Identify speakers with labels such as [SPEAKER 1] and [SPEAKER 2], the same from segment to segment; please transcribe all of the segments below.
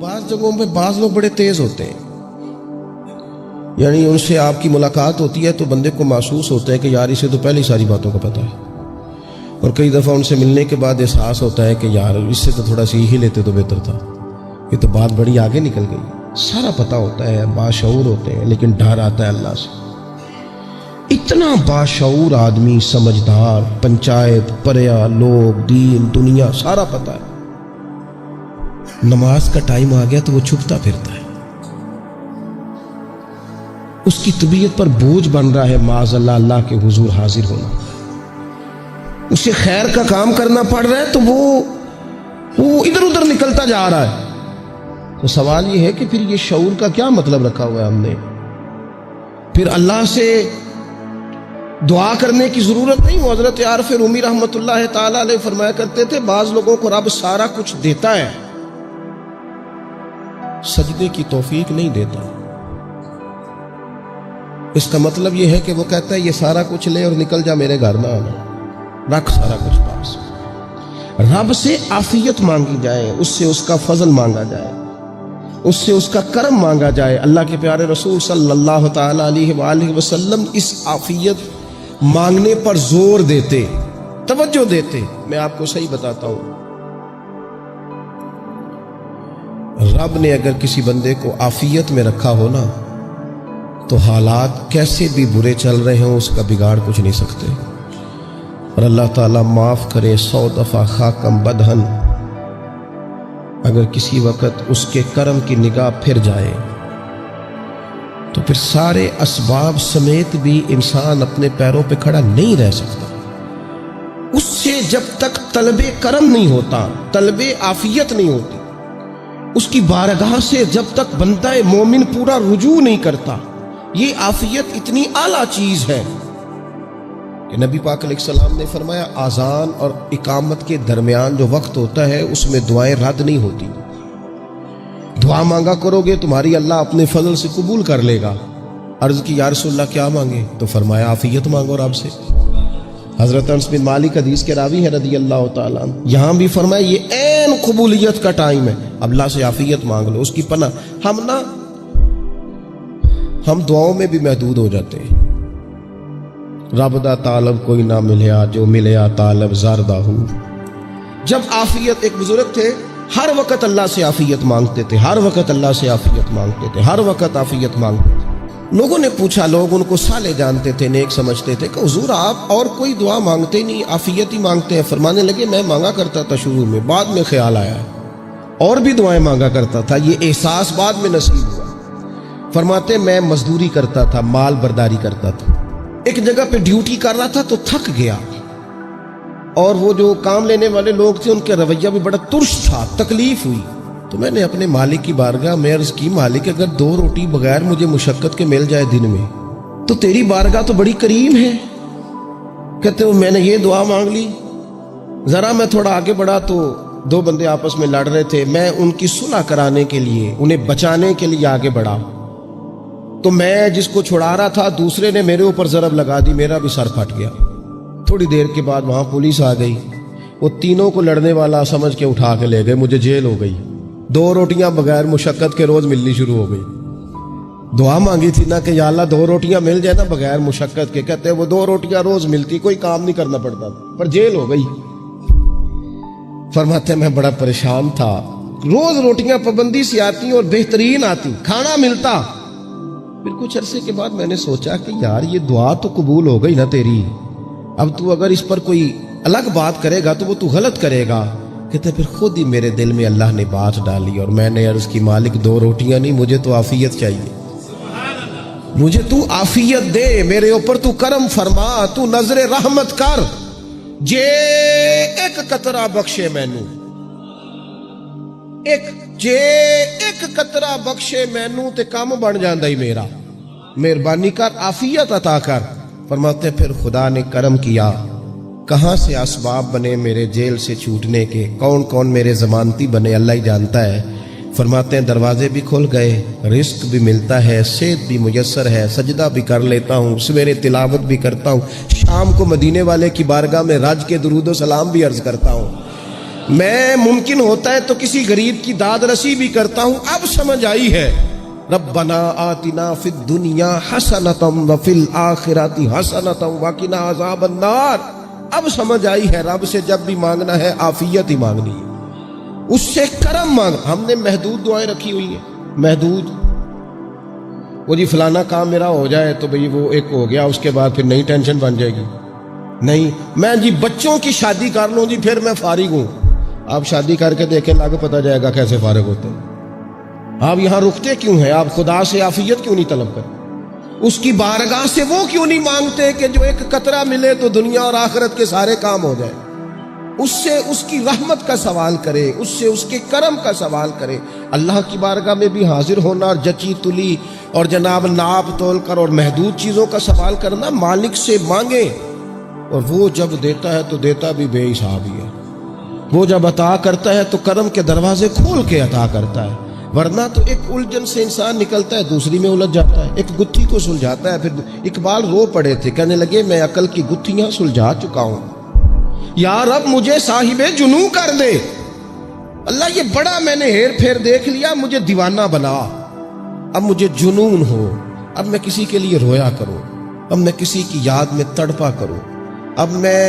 [SPEAKER 1] بعض جگہوں پہ بعض لوگ بڑے تیز ہوتے ہیں، یعنی ان سے آپ کی ملاقات ہوتی ہے تو بندے کو محسوس ہوتا ہے کہ یار اسے تو پہلے ساری باتوں کا پتہ ہے، اور کئی دفعہ ان سے ملنے کے بعد احساس ہوتا ہے کہ یار اس سے تو تھوڑا سیکھ ہی لیتے تو بہتر تھا، یہ تو بات بڑی آگے نکل گئی۔ سارا پتہ ہوتا ہے، باشعور ہوتے ہیں، لیکن ڈر آتا ہے اللہ سے۔ اتنا باشعور آدمی، سمجھدار، پنچایت، پریا، لوگ، دین، دنیا سارا پتہ ہے، نماز کا ٹائم آ گیا تو وہ چھپتا پھرتا ہے، اس کی طبیعت پر بوجھ بن رہا ہے معاذ اللہ اللہ کے حضور حاضر ہونا، اسے خیر کا کام کرنا پڑ رہا ہے تو وہ ادھر ادھر نکلتا جا رہا ہے۔ تو سوال یہ ہے کہ پھر یہ شعور کا کیا مطلب رکھا ہوا ہے ہم نے؟ پھر اللہ سے دعا کرنے کی ضرورت نہیں۔ حضرت عارف رومی رحمۃ اللہ تعالی علیہ فرمایا کرتے تھے بعض لوگوں کو رب سارا کچھ دیتا ہے، سجدے کی توفیق نہیں دیتا۔ اس کا مطلب یہ ہے کہ وہ کہتا ہے یہ سارا کچھ لے اور نکل جا، میرے گھر نہ آنا، رکھ سارا کچھ پاس۔ رب سے عافیت مانگی جائے، اس سے اس کا فضل مانگا جائے، اس سے اس کا کرم مانگا جائے۔ اللہ کے پیارے رسول صلی اللہ تعالی علیہ وآلہ وسلم اس عافیت مانگنے پر زور دیتے، توجہ دیتے۔ میں آپ کو صحیح بتاتا ہوں، رب نے اگر کسی بندے کو عافیت میں رکھا ہو نا تو حالات کیسے بھی برے چل رہے ہوں اس کا بگاڑ کچھ نہیں سکتے۔ اور اللہ تعالیٰ معاف کرے، 100 دفعہ خاکم بدہن اگر کسی وقت اس کے کرم کی نگاہ پھر جائے تو پھر سارے اسباب سمیت بھی انسان اپنے پیروں پہ کھڑا نہیں رہ سکتا۔ اس سے جب تک طلب کرم نہیں ہوتا، طلب عافیت نہیں ہوتی، اس کی بارگاہ سے جب تک بندہ مومن پورا رجوع نہیں کرتا، یہ عافیت اتنی اعلیٰ چیز ہے کہ نبی پاک علیہ السلام نے فرمایا اذان اور اقامت کے درمیان جو وقت ہوتا ہے اس میں دعائیں رد نہیں ہوتی۔ دعا مانگا کرو گے تمہاری اللہ اپنے فضل سے قبول کر لے گا۔ عرض کی یا رسول اللہ کیا مانگے؟ تو فرمایا عافیت مانگو رب سے۔ حضرت انس بن مالک حدیث کے راوی ہے رضی اللہ تعالیٰ عنہ، یہاں بھی فرمایا یہ عین قبولیت کا ٹائم ہے، اب اللہ سے عافیت مانگ لو، اس کی پناہ۔ ہم دعاؤں میں بھی محدود ہو جاتے ہیں۔ رب دا طالب کوئی نہ ملیا، جو ملیا طالب زردہ ہو۔ جب عافیت، ایک بزرگ تھے ہر وقت اللہ سے عافیت مانگتے تھے، ہر وقت اللہ سے عافیت مانگتے تھے، ہر وقت عافیت مانگتے تھے۔ لوگوں نے پوچھا، لوگ ان کو صالح جانتے تھے، نیک سمجھتے تھے کہ حضور آپ اور کوئی دعا مانگتے نہیں، عافیت ہی مانگتے ہیں۔ فرمانے لگے میں مانگا کرتا تھا شروع میں، بعد میں خیال آیا اور بھی دعائیں مانگا کرتا تھا، یہ احساس بعد میں نصیب ہوا۔ فرماتے میں مزدوری کرتا تھا، مال برداری کرتا تھا، ایک جگہ پہ ڈیوٹی کر رہا تھا تو تھک گیا، اور وہ جو کام لینے والے لوگ تھے ان کے رویہ بھی بڑا ترش تھا، تکلیف ہوئی۔ تو میں نے اپنے مالک کی بارگاہ میں عرض کی مالک اگر 2 روٹی بغیر مجھے مشقت کے مل جائے دن میں تو تیری بارگاہ تو بڑی کریم ہے۔ کہتے ہو میں نے یہ دعا مانگ لی، ذرا میں تھوڑا آگے بڑھا تو 2 بندے آپس میں لڑ رہے تھے، میں ان کی صلح کرانے کے لیے، انہیں بچانے کے لیے آگے بڑھا تو میں جس کو چھڑا رہا تھا دوسرے نے میرے اوپر ضرب لگا دی، میرا بھی سر پھٹ گیا۔ تھوڑی دیر کے بعد وہاں پولیس آ گئی، وہ تینوں کو لڑنے والا سمجھ کے اٹھا کے لے گئے، مجھے جیل ہو گئی۔ 2 روٹیاں بغیر مشقت کے روز ملنی شروع ہو گئی۔ دعا مانگی تھی نا کہ یا اللہ 2 روٹیاں مل جائے نا بغیر مشقت کے، کہتے وہ 2 روٹیاں روز ملتی، کوئی کام نہیں کرنا پڑتا، پر جیل ہو گئی۔ فرماتے میں بڑا پریشان تھا، روز روٹیاں پابندی سے آتی اور بہترین آتی، کھانا ملتا۔ پھر کچھ عرصے کے بعد میں نے سوچا کہ یار یہ دعا تو قبول ہو گئی نا تیری، اب تو اگر اس پر کوئی الگ بات کرے گا تو وہ تو غلط کرے گا۔ کہتے پھر خود ہی میرے دل میں اللہ نے بات ڈالی اور میں نے عرض کی مالک 2 روٹیاں نہیں، مجھے تو عافیت چاہیے، مجھے تو عافیت دے، میرے اوپر تو کرم فرما، تو نظر رحمت کر، جے ایک قطرہ بخشے مینوں، جے ایک قطرہ بخشے مینوں تے کام بن جاندا ہی میرا، مہربانی کر عافیت عطا کر۔ فرماتے پھر خدا نے کرم کیا، کہاں سے اسباب بنے میرے جیل سے چھوٹنے کے، کون کون میرے ضمانتی بنے اللہ ہی جانتا ہے۔ فرماتے ہیں دروازے بھی کھل گئے، رزق بھی ملتا ہے، صحت بھی میسر ہے، سجدہ بھی کر لیتا ہوں، سویرے تلاوت بھی کرتا ہوں، شام کو مدینے والے کی بارگاہ میں رج کے درود و سلام بھی عرض کرتا ہوں۔ میں ممکن ہوتا ہے تو کسی غریب کی داد رسی بھی کرتا ہوں. اب سمجھ آئی ہے. ربنا آتنا فی الدنیا حسنۃ وفی الآخرۃ حسنۃ وقنا عذاب النار. اب سمجھ آئی ہے رب سے جب بھی مانگنا ہے عافیت ہی مانگنی ہے, اس سے کرم مانگ. ہم نے محدود دعائیں رکھی ہوئی ہیں, محدود. وہ جی فلانا کام میرا ہو جائے تو بھئی وہ ایک ہو گیا, اس کے بعد پھر نئی ٹینشن بن جائے گی. نہیں, میں جی بچوں کی شادی کر لوں جی پھر میں فارغ ہوں. آپ شادی کر کے دیکھیں, لاگو پتہ جائے گا کیسے فارغ ہوتے ہیں. آپ یہاں رکتے کیوں ہیں؟ آپ خدا سے عافیت کیوں نہیں طلب کرتے؟ اس کی بارگاہ سے وہ کیوں نہیں مانگتے کہ جو ایک قطرہ ملے تو دنیا اور آخرت کے سارے کام ہو جائے؟ اس سے اس کی رحمت کا سوال کرے, اس سے اس کے کرم کا سوال کرے. اللہ کی بارگاہ میں بھی حاضر ہونا اور جچی تلی اور جناب ناپ تول کر اور محدود چیزوں کا سوال کرنا. مالک سے مانگے, اور وہ جب دیتا ہے تو دیتا بھی بے حساب ہی ہے. وہ جب عطا کرتا ہے تو کرم کے دروازے کھول کے عطا کرتا ہے, ورنہ تو ایک الجھن سے انسان نکلتا ہے دوسری میں الجھ جاتا ہے. ایک گتھی کو سلجھاتا ہے. پھر اقبال رو پڑے تھے, کہنے لگے میں عقل کی گتھیاں سلجھا چکا ہوں, یا رب مجھے صاحب جنوں کر دے. اللہ یہ بڑا میں نے ہیر پھیر دیکھ لیا, مجھے دیوانہ بنا. اب مجھے جنون ہو, اب میں کسی کے لیے رویا کروں, اب میں کسی کی یاد میں تڑپا کروں, اب میں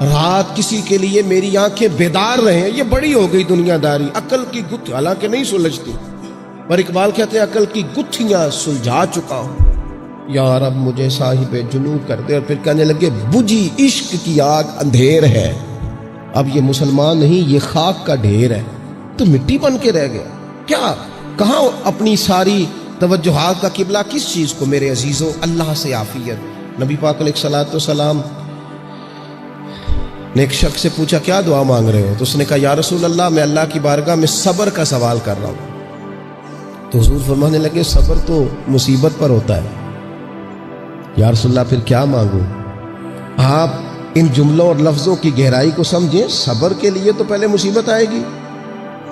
[SPEAKER 1] رات کسی کے لیے میری آنکھیں بیدار رہیں. یہ بڑی ہو گئی دنیا داری. عقل کی گتھی حالانکہ نہیں سلجھتی, پر اقبال کہتے ہیں عقل کی گتھیاں سلجھا چکا ہوں, یا رب مجھے صاحب جنوں کر دے. اور پھر کہنے لگے بجھی عشق کی آگ اندھیر ہے, اب یہ مسلمان نہیں یہ خاک کا ڈھیر ہے. تو مٹی بن کے رہ گیا کیا؟ کہاں اپنی ساری توجہات کا قبلہ کس چیز کو؟ میرے عزیزوں, اللہ سے عافیت. نبی پاک علیہ الصلوۃ والسلام نے ایک شخص سے پوچھا کیا دعا مانگ رہے ہو؟ تو اس نے کہا یا رسول اللہ میں اللہ کی بارگاہ میں صبر کا سوال کر رہا ہوں. تو حضور فرمانے لگے صبر تو مصیبت پر ہوتا ہے. یا رسول اللہ پھر کیا مانگوں؟ آپ ان جملوں اور لفظوں کی گہرائی کو سمجھیں. صبر کے لیے تو پہلے مصیبت آئے گی,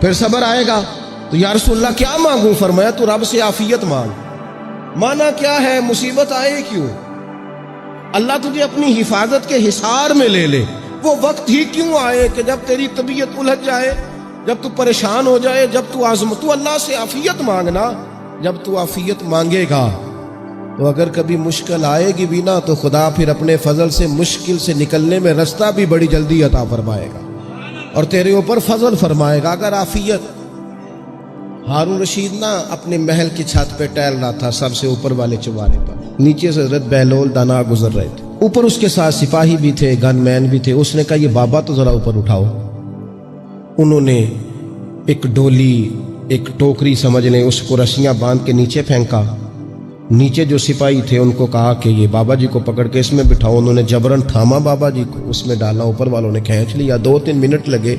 [SPEAKER 1] پھر صبر آئے گا. تو یا رسول اللہ کیا مانگوں؟ فرمایا تو رب سے عافیت مانگ. مانا کیا ہے؟ مصیبت آئے کیوں؟ اللہ تجھے اپنی حفاظت کے حصار میں لے لے. وہ وقت ہی کیوں آئے کہ جب تیری طبیعت الجھ جائے, جب تو پریشان ہو جائے, جب تو تو اللہ سے عافیت مانگنا. جب تو عافیت مانگے گا تو اگر کبھی مشکل آئے گی بھی نا تو خدا پھر اپنے فضل سے مشکل سے نکلنے میں رستہ بھی بڑی جلدی عطا فرمائے گا اور تیرے اوپر فضل فرمائے گا. اگر عافیت. ہارون رشید نا اپنے محل کی چھت پہ ٹہل رہا تھا سب سے اوپر والے چوارے پر, نیچے سے حضرت بہلول دانا گزر رہے تھے, اوپر اس کے ساتھ سپاہی بھی تھے, گن مین بھی تھے. اس نے کہا یہ بابا تو ذرا اوپر اٹھاؤ. انہوں نے ایک ڈولی, ایک ٹوکری سمجھ لیں, اس کو رسیاں باندھ کے نیچے پھینکا. نیچے جو سپاہی تھے ان کو کہا کہ یہ بابا جی کو پکڑ کے اس میں بٹھاؤ. انہوں نے جبرن تھاما بابا جی کو, اس میں ڈالا, اوپر والوں نے کھینچ لیا. 2-3 منٹ لگے.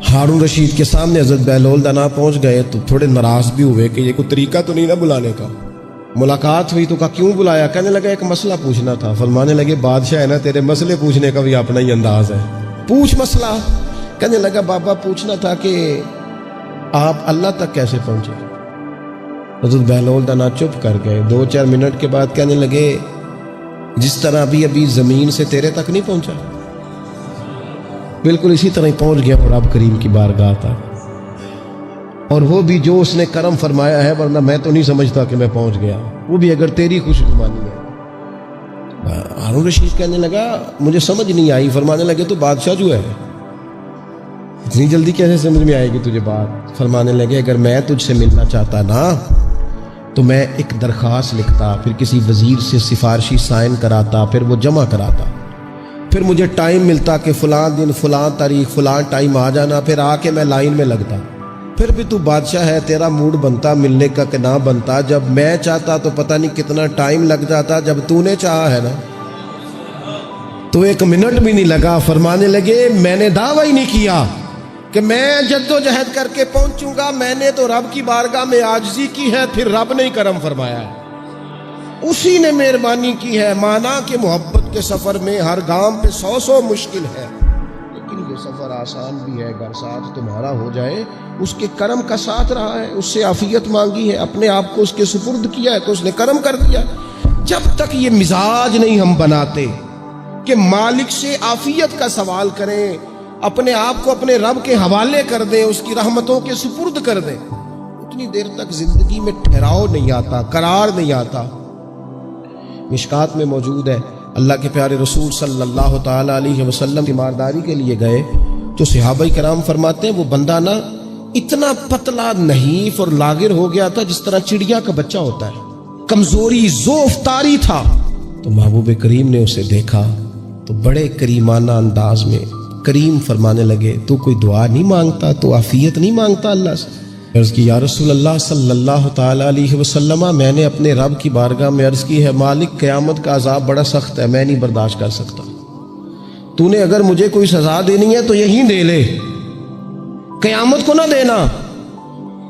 [SPEAKER 1] ہارون رشید کے سامنے حضرت بہلول دانا پہنچ گئے تو تھوڑے ناراض بھی ہوئے کہ یہ کوئی طریقہ تو نہیں نا بلانے کا. ملاقات ہوئی تو کہا کیوں بلایا؟ کہنے لگا ایک مسئلہ پوچھنا تھا. فرمانے لگے بادشاہ ہے نا, تیرے مسئلے پوچھنے کا بھی اپنا ہی انداز ہے, پوچھ مسئلہ. کہنے لگا بابا پوچھنا تھا کہ آپ اللہ تک کیسے پہنچے؟ حضرت بہلول دانا چپ کر گئے. 2-4 منٹ کے بعد کہنے لگے جس طرح ابھی زمین سے تیرے تک نہیں پہنچا, بالکل اسی طرح ہی پہنچ گیا اور رب کریم کی بارگاہ تک. اور وہ بھی جو اس نے کرم فرمایا ہے, ورنہ میں تو نہیں سمجھتا کہ میں پہنچ گیا, وہ بھی اگر تیری خوش گمانی ہے. ہارون رشید کہنے لگا مجھے سمجھ نہیں آئی. فرمانے لگے تو بادشاہ جو ہے اتنی جلدی کیسے سمجھ میں آئے گی تجھے بات؟ فرمانے لگے اگر میں تجھ سے ملنا چاہتا نا تو میں ایک درخواست لکھتا, پھر کسی وزیر سے سفارشی سائن کراتا, پھر وہ جمع کراتا, پھر مجھے ٹائم ملتا کہ فلاں دن فلاں تاریخ فلاں ٹائم آ جانا, پھر آ کے میں لائن میں لگتا. پھر بھی تو بادشاہ ہے, تیرا موڈ بنتا ملنے کا کہ نہ بنتا. جب میں چاہتا تو پتہ نہیں کتنا ٹائم لگ جاتا, جب تو نے چاہا ہے نا تو 1 منٹ بھی نہیں لگا. فرمانے لگے میں نے دعویٰ ہی نہیں کیا کہ میں جد و جہد کر کے پہنچوں گا, میں نے تو رب کی بارگاہ میں عاجزی کی ہے, پھر رب نے ہی کرم فرمایا ہے, اسی نے مہربانی کی ہے. مانا کہ محبت کے سفر میں ہر گام پہ 100 مشکل ہے, لیکن یہ سفر آسان بھی ہے اگر ساتھ تمہارا ہو جائے. اس کے کرم کا ساتھ رہا ہے, اس سے عافیت مانگی ہے, اپنے آپ کو اس کے سپرد کیا ہے تو اس نے کرم کر دیا. جب تک یہ مزاج نہیں ہم بناتے کہ مالک سے عافیت کا سوال کریں, اپنے آپ کو اپنے رب کے حوالے کر دیں، اس کی رحمتوں کے سپرد کر دیں، اتنی دیر تک زندگی میں ٹھہراؤ نہیں آتا، قرار نہیں آتا۔ مشکات میں موجود ہے، اللہ کے پیارے رسول صلی اللہ تعالی علیہ وسلم تیمارداری کے لیے گئے تو صحابہ کرام فرماتے ہیں وہ بندہ نا اتنا پتلا نحیف اور لاغر ہو گیا تھا جس طرح چڑیا کا بچہ ہوتا ہے، کمزوری ضعف طاری تھا۔ تو محبوب کریم نے اسے دیکھا تو بڑے کریمانہ انداز میں کریم فرمانے لگے، تو کوئی دعا نہیں مانگتا، تو عافیت نہیں مانگتا اللہ سے؟ عرض کی یا رسول اللہ صلی اللہ تعالی علیہ وسلم، میں نے اپنے رب کی بارگاہ میں عرض کی ہے مالک قیامت کا عذاب بڑا سخت ہے، میں نہیں برداشت کر سکتا، تو نے اگر مجھے کوئی سزا دینی ہے تو یہیں دے لے، قیامت کو نہ دینا۔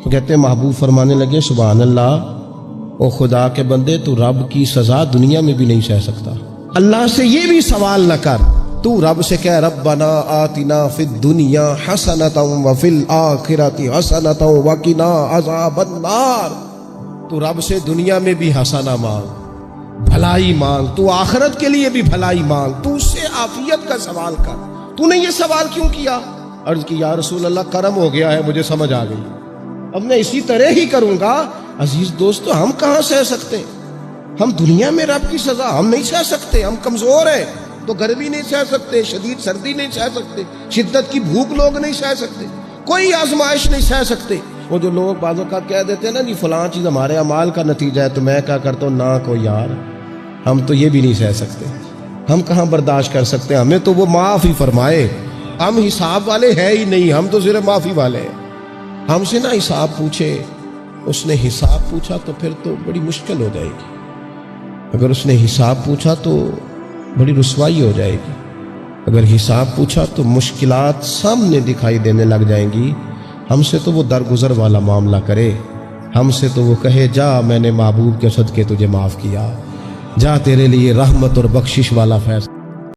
[SPEAKER 1] کہتے ہیں محبوب فرمانے لگے سبحان اللہ، او خدا کے بندے تو رب کی سزا دنیا میں بھی نہیں سہ سکتا، اللہ سے یہ بھی سوال نہ کر، تو رب سے کہہ ربنا آتنا فی الدنیا حسنۃ وفی الآخرۃ حسنۃ وقنا عذاب النار، تو رب سے دنیا میں بھی حسنہ مانگ، بھلائی مانگ، تو آخرت کے لیے بھی بھلائی مانگ، تو اس سے عافیت کا سوال کر، تو نے یہ سوال کیوں کیا؟ عرض کی یا رسول اللہ کرم ہو گیا ہے، مجھے سمجھ آ گئی، اب میں اسی طرح ہی کروں گا۔ عزیز دوستو، ہم کہاں سہ سکتے ہیں؟ ہم دنیا میں رب کی سزا ہم نہیں سہ سکتے، ہم کمزور ہیں، تو گرمی نہیں سہ سکتے، شدید سردی نہیں سہ سکتے، شدت کی بھوک لوگ نہیں سہ سکتے، کوئی آزمائش نہیں سہ سکتے۔ وہ جو لوگ بعض اوقات کہہ دیتے ہیں نا جی فلاں چیز ہمارے اعمال کا نتیجہ ہے، تو میں کیا کرتا ہوں نہ کو یار، ہم تو یہ بھی نہیں سہ سکتے، ہم کہاں برداشت کر سکتے ہیں، ہمیں تو وہ معاف ہی فرمائے، ہم حساب والے ہے ہی نہیں، ہم تو صرف معافی والے ہیں۔ ہم سے نہ حساب پوچھے، اس نے حساب پوچھا تو پھر تو بڑی مشکل ہو جائے گی، اگر اس نے حساب پوچھا تو بڑی رسوائی ہو جائے گی، اگر حساب پوچھا تو مشکلات سامنے دکھائی دینے لگ جائیں گی۔ ہم سے تو وہ درگزر والا معاملہ کرے، ہم سے تو وہ کہے جا میں نے محبوب کے صدقے تجھے معاف کیا، جا تیرے لیے رحمت اور بخشش والا فیصلہ